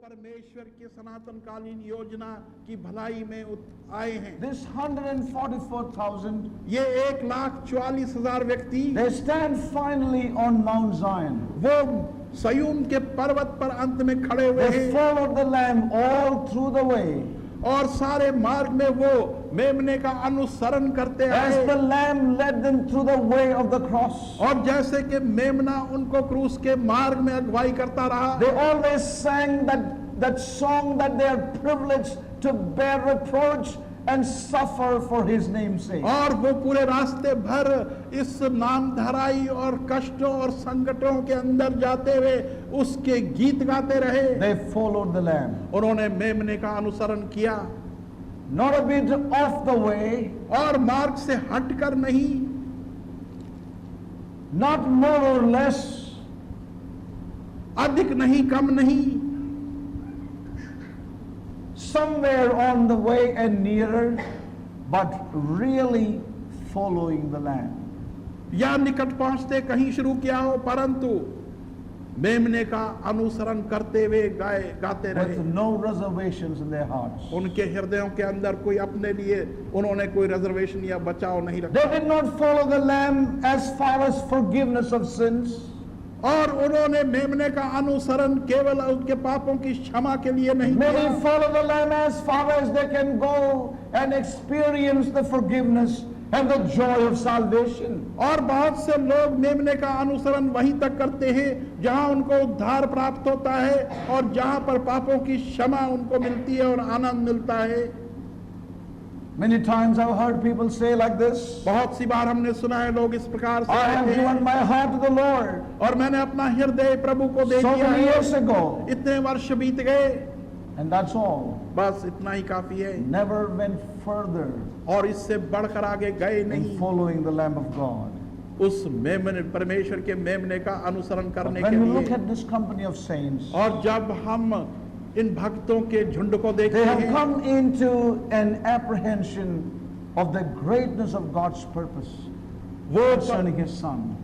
परमेश्वर के सनातनकालीन योजना की भलाई में आए हैं। This 144,000, ये 1,44,000 व्यक्ति they stand finally on Mount Zion. वो सयून के पर्वत पर अंत में खड़े हुए They हैं followed the Lamb all through the way. और सारे मार्ग में वो मेमने का अनुसरण करते As आए the Lamb led them through the way of the cross. और जैसे कि मेमना उनको क्रूस के मार्ग में अगुवाई करता रहा। They always sang that song that they are privileged to bear reproach and suffer for His name's sake. और वो पूरे रास्ते भर इस नामधराई और कष्टों और संकटों के अंदर जाते हुए उसके गीत गाते रहे। They followed the Lamb. उन्होंने मेमने का अनुसरण किया, Not a bit off the way, और मार्ग से हटकर नहीं, not more or less, अधिक नहीं कम नहीं, somewhere on the way and nearer, but really following the Lamb. या निकट पहुंचते कहीं शुरू किया हो परंतु मेमने का अनुसरण करते हुए गाते रहे। With no reservations in their hearts. उनके हृदयों के अंदर कोई अपने लिए उन्होंने कोई रिजर्वेशन या बचाव नहीं रखा। They did not follow the Lamb as far as forgiveness of sins. और उन्होंने मेमने का अनुसरण केवल उनके पापों की क्षमा के लिए नहीं किया। Many follow the Lamb as far as they can go and experience the forgiveness and the joy of salvation. और बहुत से लोग मेमने का अनुसरण वहीं तक करते हैं जहां उनको उद्धार प्राप्त होता है और जहां पर पापों की क्षमा उनको मिलती है और आनंद मिलता है। Many times I've heard people say like this, बहुत सी बार हमने सुना है लोग इस प्रकार से I have कहते हैं, given my heart to the Lord और मैंने अपना हृदय प्रभु को दे so दिया many है, years ago, इतने वर्ष बीत गए, and that's all. बस इतना ही काफी है, Never went further और इससे बढ़कर आगे गए in नहीं following the Lamb of God. उस मेमने परमेश्वर के मेमने का अनुसरण करने के When we look लिए। at this company of saints, और जब हम इन भक्तों के झुंड को देखते they have हैं, come into an apprehension of the greatness of God's purpose वो concerning His Son.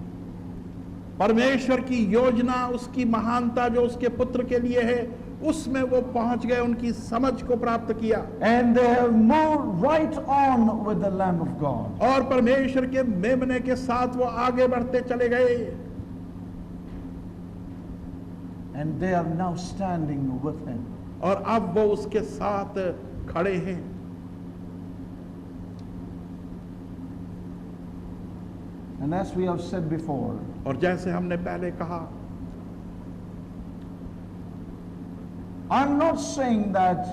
परमेश्वर की योजना, उसकी महानता जो उसके पुत्र के लिए है, उसमें वो पहुंच गए, उनकी समझ को प्राप्त किया। And they have moved right on with the Lamb of God. और परमेश्वर के मेमने के साथ वो आगे बढ़ते चले गए, And they are now standing with Him. और अब वो उसके साथ खड़े हैं। And as we have said before, और जैसे हमने पहले कहा, I'm not saying that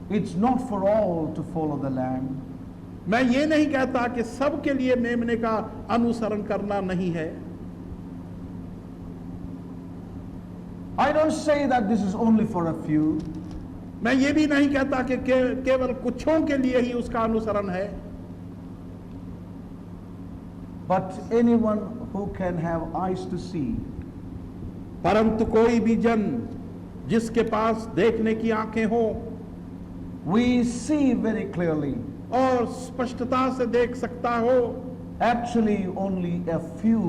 it's not for all to follow the Lamb. मैं ये नहीं कहता कि सबके लिए मेमने का अनुसरण करना नहीं है। I don't say that this is only for a few. मैं ये भी नहीं कहता कि केवल कुछों के लिए ही उसका अनुसरण है, But anyone who can have eyes to see, परंतु कोई भी जन जिसके पास देखने की आंखें हो we see very clearly. और स्पष्टता से देख सकता हो, Actually, only a few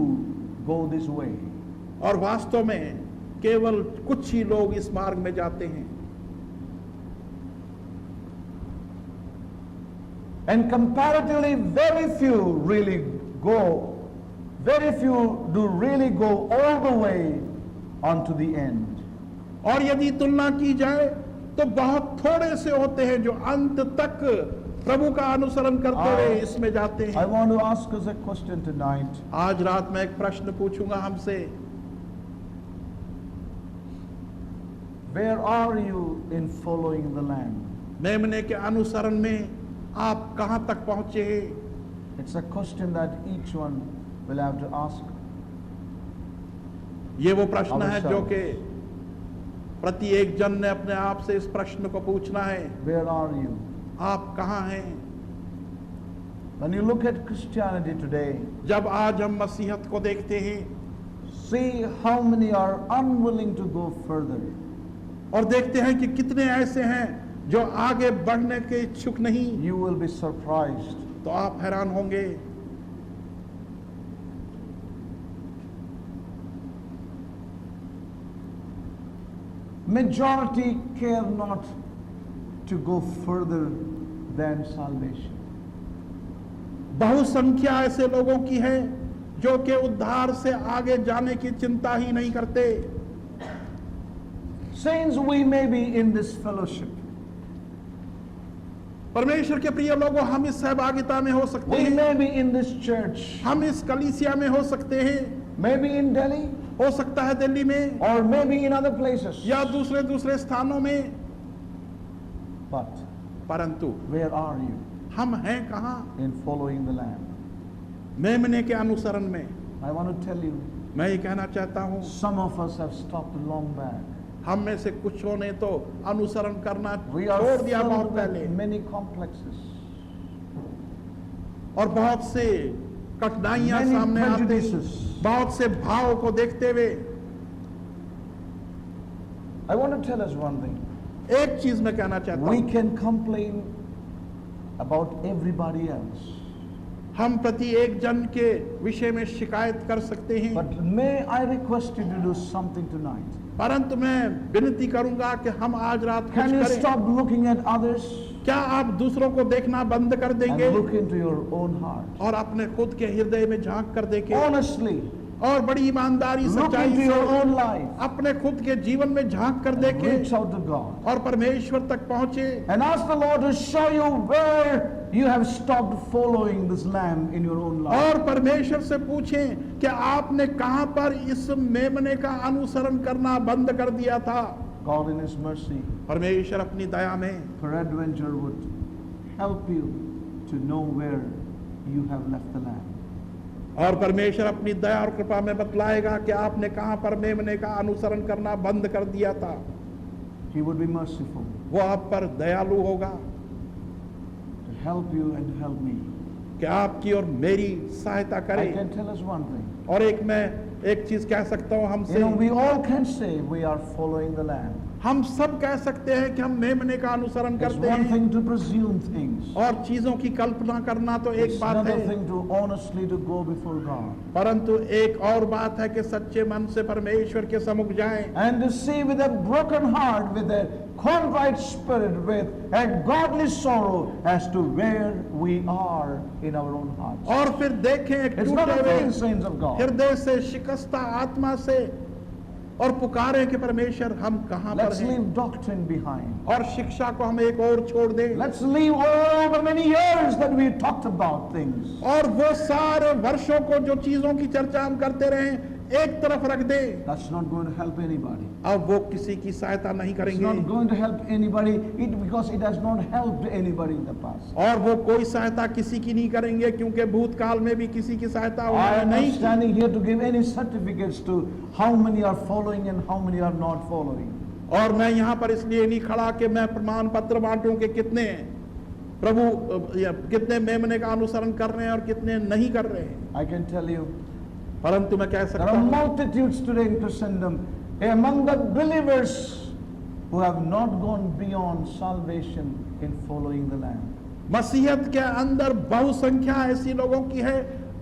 go this way. और वास्तव में केवल कुछ ही लोग इस मार्ग में जाते हैं। And comparatively, very few really go, very few do really go all the way onto the end. और यदि तुलना की जाए तो बहुत थोड़े से होते हैं जो अंत तक प्रभु का अनुसरण करते हुए इसमें जाते I हैं। want to ask us a question tonight. आज रात मैं एक प्रश्न पूछूंगा हमसे, Where are you in following the Lamb? मेमने के अनुसरण में आप कहां तक पहुंचे हैं? It's a question that each one will have to ask. ये वो प्रश्न है जो Ourselves. कि प्रति एक जन ने अपने आप से इस प्रश्न को पूछना है, Where are you? आप कहां हैं? When you look at Christianity today, जब आज हम मसीहत को देखते हैं see how many are unwilling to go further. और देखते हैं कि कितने ऐसे हैं जो आगे बढ़ने के इच्छुक नहीं, You will be surprised. तो आप हैरान होंगे। majority care not to go further than salvation. बहुसंख्या ऐसे लोगों की है जो कि उद्धार से आगे जाने की चिंता ही नहीं करते। Saints, we may be in this fellowship. परमेश्वर के प्रिय लोगों, हम इस सहभागिता में हो सकते We हैं, may be in this church. हम इस कलीसिया में हो सकते हैं, Maybe in Delhi हो सकता है दिल्ली में or maybe in other places. या दूसरे स्थानों में, But परंतु where are you हम हैं कहाँ? in following the Lamb? मेमने के अनुसरण में। I want to tell you, मैं ये कहना चाहता हूँ, some of us have stopped long back. हम में से कुछों ने तो अनुसरण करना We are छोड़ दिया बहुत filled पहले, with many complexes, और बहुत से कठिनाइयां many सामने आते, prejudices. बहुत से भाव को देखते हुए। I want to tell us one thing. एक चीज मैं कहना चाहता We हूँ, can complain about everybody else, हम प्रति एक जन के विषय में शिकायत कर सकते हैं, but may I request you to do something tonight? परंतु मैं विनती करूंगा कि हम आज रात कुछ Can you करें। stop looking at others क्या आप दूसरों को देखना बंद कर and देंगे look into your own heart? और अपने खुद के हृदय में झांक कर देखें, Honestly, और बड़ी ईमानदारी look सच्चाई into से your own life अपने खुद के जीवन में झांक कर and देखें reach out to God और परमेश्वर तक पहुंचे and ask the Lord to show you where you have stopped following this Lamb in your own life. और परमेश्वर से पूछें कि आपने कहां पर इस मेमने का अनुसरण करना बंद कर दिया था। God in His mercy, परमेश्वर अपनी दया में peradventure would help you to know where you have left the Lamb. और परमेश्वर अपनी दया और कृपा में बतलाएगा कि आपने कहां पर मेमने का अनुसरण करना बंद कर दिया था। He would be merciful वो आप पर दयालु होगा to help you and help me. कि आपकी और मेरी सहायता I करे। can tell us one thing. और मैं एक चीज कह सकता हूं, हमसे We all can say we are following the Lamb. हम सब कह सकते हैं कि हम मेमने का अनुसरण It's करते one हैं, thing to presume things. और चीजों की कल्पना करना तो एक It's बात another है, thing to honestly to go before God परंतु एक और बात है कि सच्चे मन से परमेश्वर के सम्मुख जाएं and to see with a broken heart, with a contrite spirit, with a godly sorrow as to where we are in our own hearts. और फिर देखें एक It's not टूटे a हुए thing, saints of God. हृदय से, शिकस्ता आत्मा से, और पुकारें कि परमेश्वर हम कहां पर Let's हैं, leave doctrine behind. और शिक्षा को हम एक और छोड़ दें, Let's leave all the many years that we talked about things. और वो सारे वर्षों को जो चीजों की चर्चा हम करते रहे एक तरफ रख दें। That's not going to help anybody. अब वो किसी की सहायता नहीं It's करेंगे, not going to help anybody because it has not helped anybody in the past. और वो कोई सहायता किसी की नहीं करेंगे, क्योंकि भूतकाल में भी किसी की सहायता I उन्होंने am नहीं not की। standing here to give any certificates to how many are following and how many are not following. और मैं यहाँ पर इसलिए नहीं खड़ा कि मैं प्रमाण पत्र बांटूं कि कितने प्रभु या कितने मेमने का अनुसरण कर रहे हैं और कितने नहीं कर रहे हैं, I can tell you, परंतु मैं कह there सकता are हूँ multitudes today in Christendom among the believers who have not gone beyond salvation in following the Lamb. मसीहत के अंदर बहुसंख्या ऐसी लोगों की है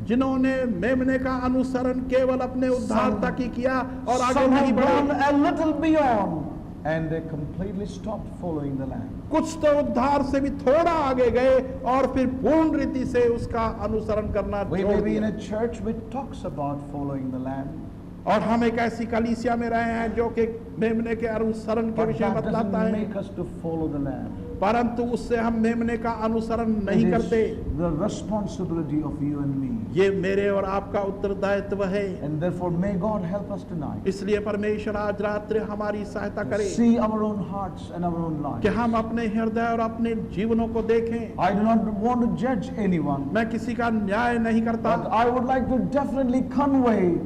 जिन्होंने मेमने का अनुसरण केवल अपने उद्धार तक ही किया और आगे Some नहीं have gone बढ़े। a little beyond and they completely stopped following the Lamb. कुछ तो उद्धार से भी थोड़ा आगे गए और फिर पूर्ण रीति से उसका अनुसरण करना We छोड़ may be in दिया। a church which talks about following the Lamb, और हम एक ऐसी कलीसिया में रहे हैं जो कि मेमने के अनुसरण के but विषय that बतलाता doesn't है, make us to follow the Lamb. परंतु उससे हम मेमने का अनुसरण It नहीं is करते। the responsibility of you and me. ये मेरे और आपका उत्तरदायित्व है, And therefore may God help us tonight इसलिए परमेश्वर आज रात्रि हमारी सहायता to करे see our own hearts and our own कि lives. हम अपने हृदय और अपने जीवनों को देखें। I do not want to judge anyone, मैं किसी का न्याय नहीं करता, but I would like to definitely convey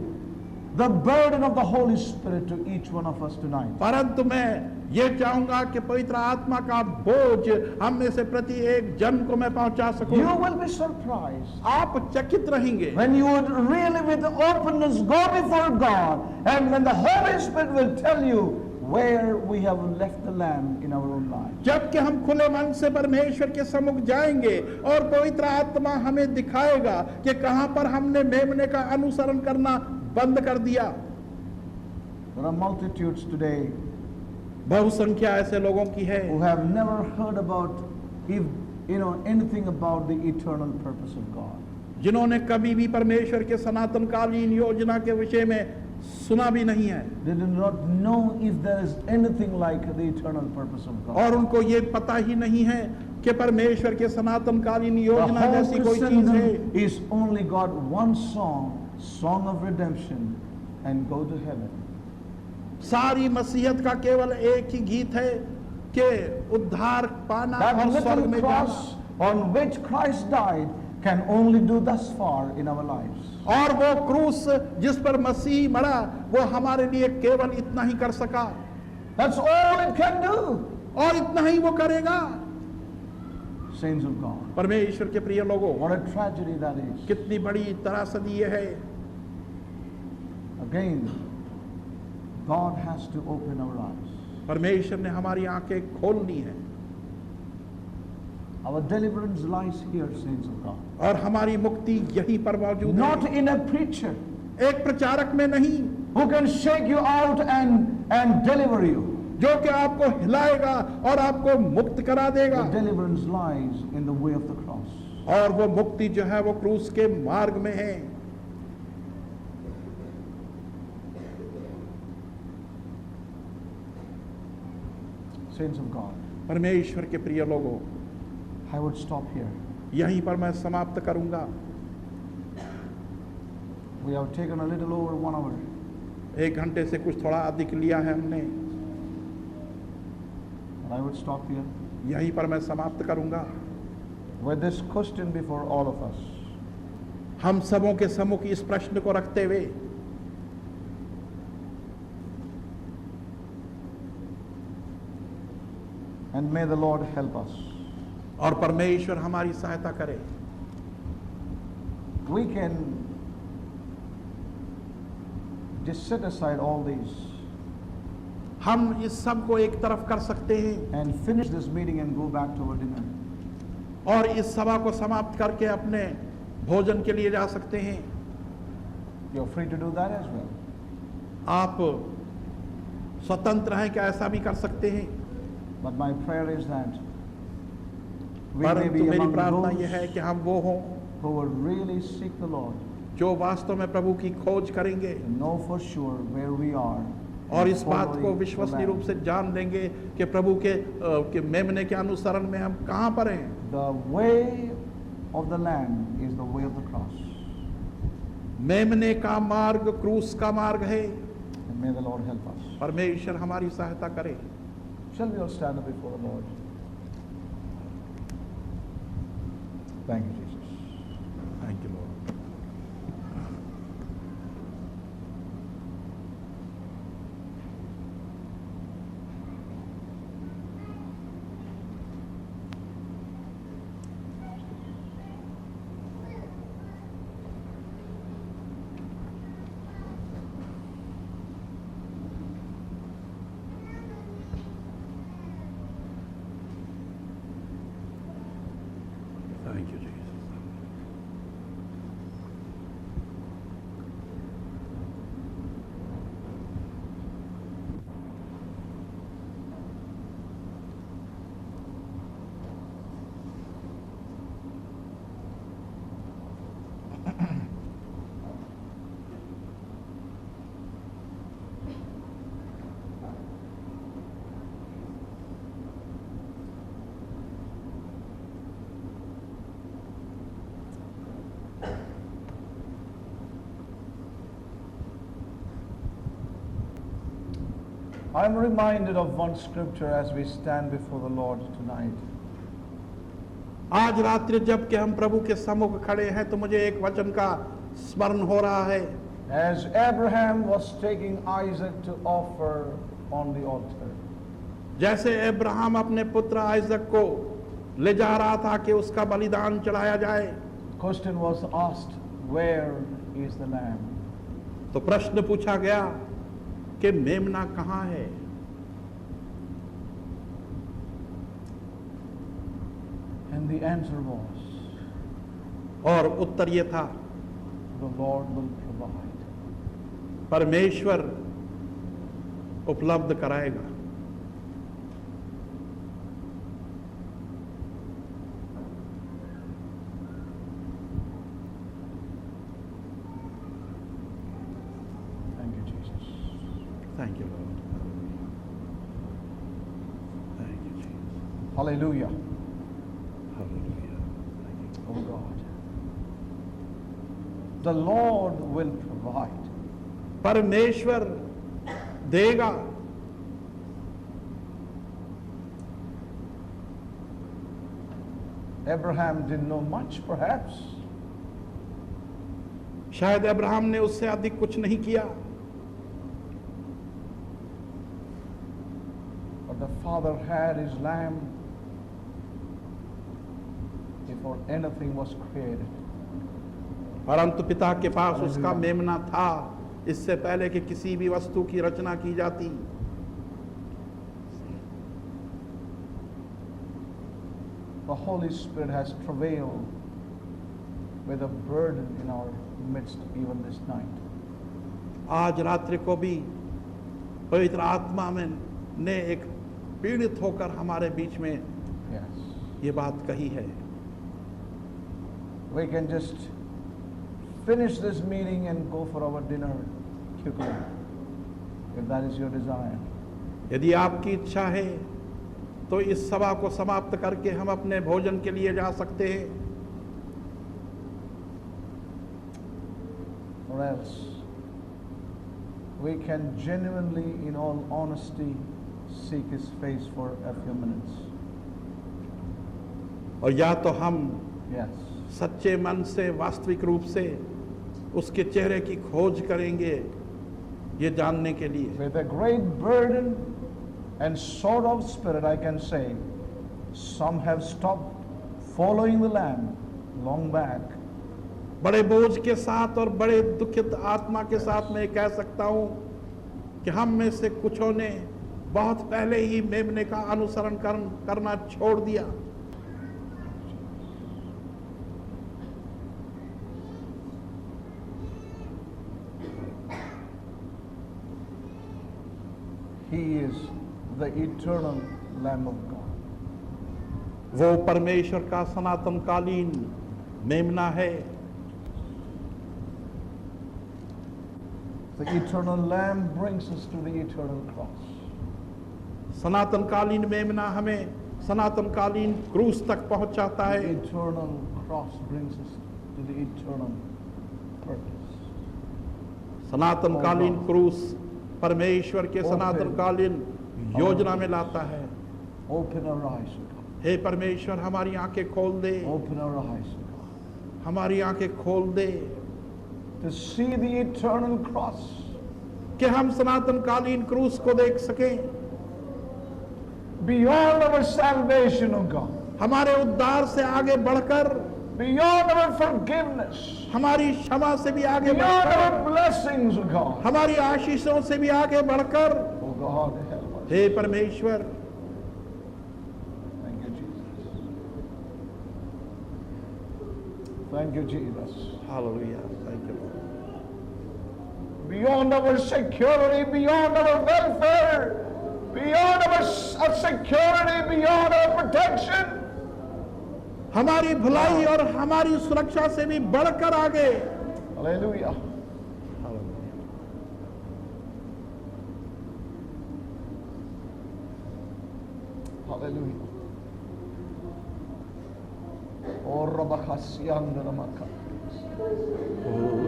the burden of the Holy Spirit to each one of us tonight. परंतु मैं ये चाहूंगा कि पवित्र आत्मा का बोझ हम में से प्रति एक जन को मैं पहुंचा सकूं। You will be surprised आप चकित रहेंगे when you would really with openness go before God, and when the Holy Spirit will tell you where we have left the Lamb in our own lives. जबकि हम खुले मन से परमेश्वर के सम्मुख जाएंगे और पवित्र आत्मा हमें दिखाएगा कि कहां पर हमने मेमने का अनुसरण करना बंद कर दिया। There are multitudes today बहुसंख्या ऐसे लोगों की है who have never heard about, if anything about the eternal purpose of God. जिन्होंने कभी भी परमेश्वर के सनातनकालीन योजना के विषय में सुना भी नहीं है, They do not know if there is anything like the eternal purpose of God. और उनको ये पता ही नहीं है कि परमेश्वर के सनातनकालीन The योजना whole जैसी कोई चीज है। Christendom is only got one song, song of redemption, and go to heaven. सारी मसीहत का केवल एक ही गीत है कि उद्धार पाना That और स्वर्ग में little जाना, cross on which Christ died can only do thus far in our lives. और वो क्रूस जिस पर मसीह मरा वो हमारे लिए केवल इतना ही कर सका, That's all it can do. और इतना ही वो करेगा। Saints of God, परमेश्वर के प्रिय लोगों, what a tragedy that is. कितनी बड़ी त्रासदी ये है। Again, God has to open our eyes. परमेश्वर ने हमारी आंखें खोलनी है, Our deliverance lies here, saints of God. और हमारी मुक्ति यहीं पर मौजूद Not है, in a preacher एक प्रचारक में नहीं who can shake you out and deliver you. जो कि आपको हिलाएगा और आपको मुक्त करा देगा। The deliverance lies in the way of the cross. और वो मुक्ति जो है वो क्रूस के मार्ग में है। Saints of God, परमेश्वर के प्रिय लोगों, I would stop here. यहीं पर मैं समाप्त करूंगा। We have taken a little over 1 hour. 1 घंटे से कुछ थोड़ा अधिक लिया है हमने, And I would stop here यहीं पर मैं समाप्त करूंगा। with this question before all of us. हम सबों के सम्मुख इस प्रश्न को रखते हुए, And may the Lord help us. और परमेश्वर हमारी सहायता करे। We can just set aside all these हम इस सब को एक तरफ कर सकते हैं and finish this meeting and go back to our dinner. और इस सभा को समाप्त करके अपने भोजन के लिए जा सकते हैं। You're free to do that as well. आप स्वतंत्र हैं कि ऐसा भी कर सकते हैं, But my prayer is that we may परंतु be मेरी among प्रार्थना those यह है कि हम वो हों who will really seek the Lord जो वास्तव में प्रभु की खोज करेंगे and know for sure where we are. और and इस बात को following the विश्वसनीय रूप Lamb. से जान लेंगे कि प्रभु के मेमने के अनुसरण में हम कहाँ पर हैं। The way of the Lamb is the way of the cross. मेमने का मार्ग क्रूस का मार्ग है। And may the Lord help us. परमेश्वर हमारी सहायता करे। Shall we all stand up before the Lord? Thank you, Jesus. Thank you Lord. Thank you, Jesus. I'm reminded of one scripture as we stand before the Lord tonight. आज रात्रि जब कि हम प्रभु के सम्मुख खड़े हैं तो मुझे एक वचन का स्मरण हो रहा है। As Abraham was taking Isaac to offer on the altar, जैसे अब्राहम अपने पुत्र आइजक को ले जा रहा था कि उसका बलिदान चढ़ाया जाए, the question was asked, where is the lamb? तो प्रश्न पूछा गया कि मेमना कहाँ है। And the answer was, और उत्तर ये था, the Lord will provide. परमेश्वर उपलब्ध कराएगा। Thank you, Lord. Thank you, Jesus. Hallelujah. Hallelujah. Oh God. The Lord will provide. परमेश्वर देगा. Abraham didn't know much, perhaps. शायद अब्राहम ने उससे अधिक कुछ नहीं किया, But the father had his lamb before anything was created. परंतु पिता के पास उसका मेमना था इससे पहले कि किसी भी वस्तु की रचना की जाती. The Holy Spirit has travailed with a burden in our midst even this night. आज रात्रि को भी पवित्र आत्मा में ने एक पीड़ित होकर हमारे बीच में Yes. ये बात कही है. We can just finish this meeting and go for our dinner quickly, if that is your desire. यदि आपकी इच्छा है तो इस सभा को समाप्त करके हम अपने भोजन के लिए जा सकते हैं, Or else we can genuinely, in all honesty, seek His face for a few minutes. और या तो हम Yes. सच्चे मन से वास्तविक रूप से उसके चेहरे की खोज करेंगे ये जानने के लिए. With a great burden and sort of spirit, I can say, some have stopped following the Lamb long back. बड़े बोझ के साथ और बड़े दुखित आत्मा के साथ मैं कह सकता हूं कि हम में से कुछों ने बहुत पहले ही मेमने का अनुसरण करना छोड़ दिया. He is the eternal Lamb of God. वो परमेश्वर का सनातन कालीन मेमना है. The eternal Lamb brings us to the eternal cross. सनातन कालीन मेमना हमें सनातन कालीन क्रूस तक पहुंचाता The है. eternal cross brings us to the eternal purpose. सनातन कालीन क्रूस परमेश्वर के सनातन कालीन योजना में लाता है. Open our eyes, O God. हे परमेश्वर हमारी आंखें खोल दे, Open our eyes, O God. हमारी आंखें खोल दे To see the eternal cross. कि हम सनातन कालीन क्रूस को देख सकें. Beyond our salvation, O God. हमारे उद्धार से आगे बढ़कर, Beyond our forgiveness. हमारी क्षमा से भी आगे Beyond बढ़कर, our blessings, O God. हमारी आशीषों से भी आगे बढ़कर. Oh God, help us. हे परमेश्वर, Thank you, Jesus. Thank you, Jesus. Hallelujah. Thank you. Beyond our security, beyond our welfare, beyond our security, beyond our protection. हमारी भलाई और हमारी सुरक्षा से भी बढ़कर आगे. Hallelujah. Hallelujah. Oh, Rabakasyan Ramaka.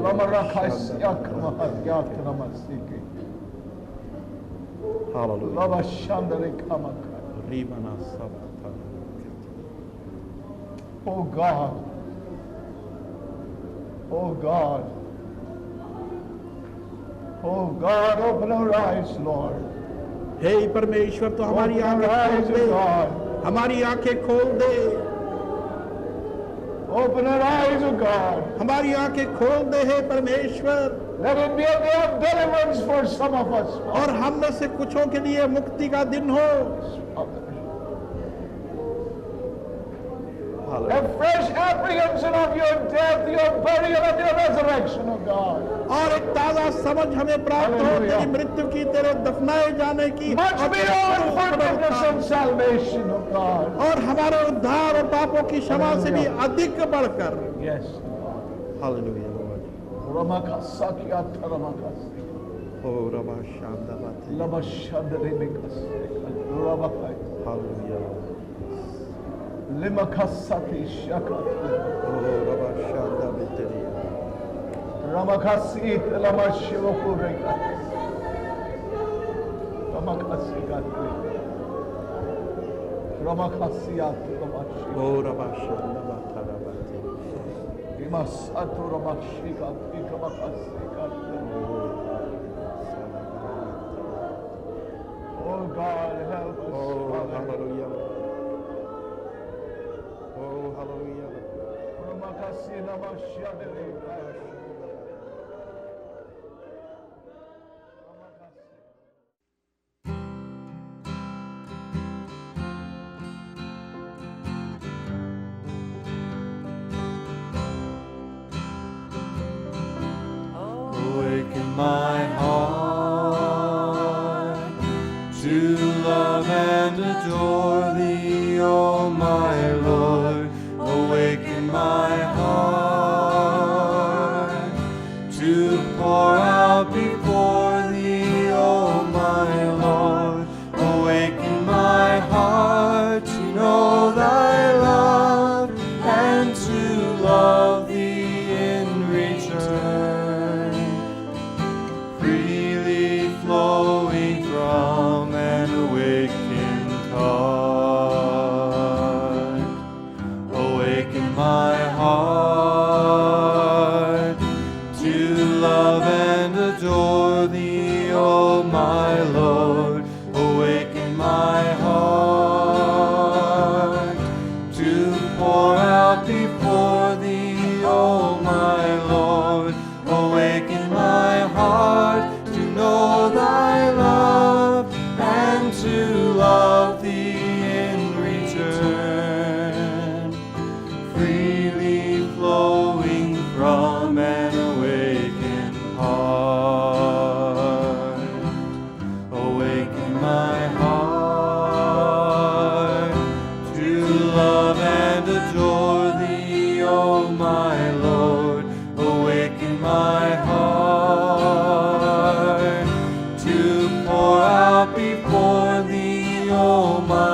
Ramarakasyak Mahadyat Ramasiki. Hallelujah. Rabashandari Kamaka. रीबना सब था. Oh God. Oh God. Oh God, open our eyes, Lord. हे परमेश्वर तो हमारी Open our आंखें eyes, खोल दे, O God. हमारी आंखें खोल दे, Open our eyes, O God. हमारी आंखें खोल दे. हे परमेश्वर, Let it be a day of deliverance for some of us. और हम में से कुछों के लिए मुक्ति का दिन हो. A fresh apprehension of your death, your burial, and your resurrection, O God. और एक ताजा समझ हमें प्राप्त हो Hallelujah. तेरी मृत्यु की, तेरे दफनाए जाने की, Much और तेरे beyond पुनरुत्थान forgiveness and salvation, O God. और हमारे उद्धार और पापों की क्षमा से भी Hallelujah. अधिक बढ़कर. Yes. Hallelujah. Ramakasakya Taramakasi. Oh, Rabba Shanda Bate. Labashadrebekas. Rabakai. Hallelujah. Limakasati shakat. Oh, Rabba Shanda Bate. Ramakasit Lamashirokureka. Ramakasikat. Ramakasiat Lamashi. Oh, Rabba Shanda Bate. Imasatu Ramashikat. Ikamakasikat. Oh God, help us. Oh, Father. hallelujah. Oh, hallelujah. Ramakasi Lamashadreka. Awaken my heart to love and adore Thee, O my Lord. Awaken my heart to pour out before Thee, O my Lord. Awaken my heart to know Thy love and to love Thee in return, freely flowing from an awakened heart. Awaken my heart to love and adore Thee, O my Lord. Awaken my heart to pour out before Thee, O my Lord. Awaken my heart to know Thy love and to love Thee in return, freely flowing from an awakened heart. Awaken my heart to love and adore Thee, O my Lord. Awaken my heart to pour out before Thee, O my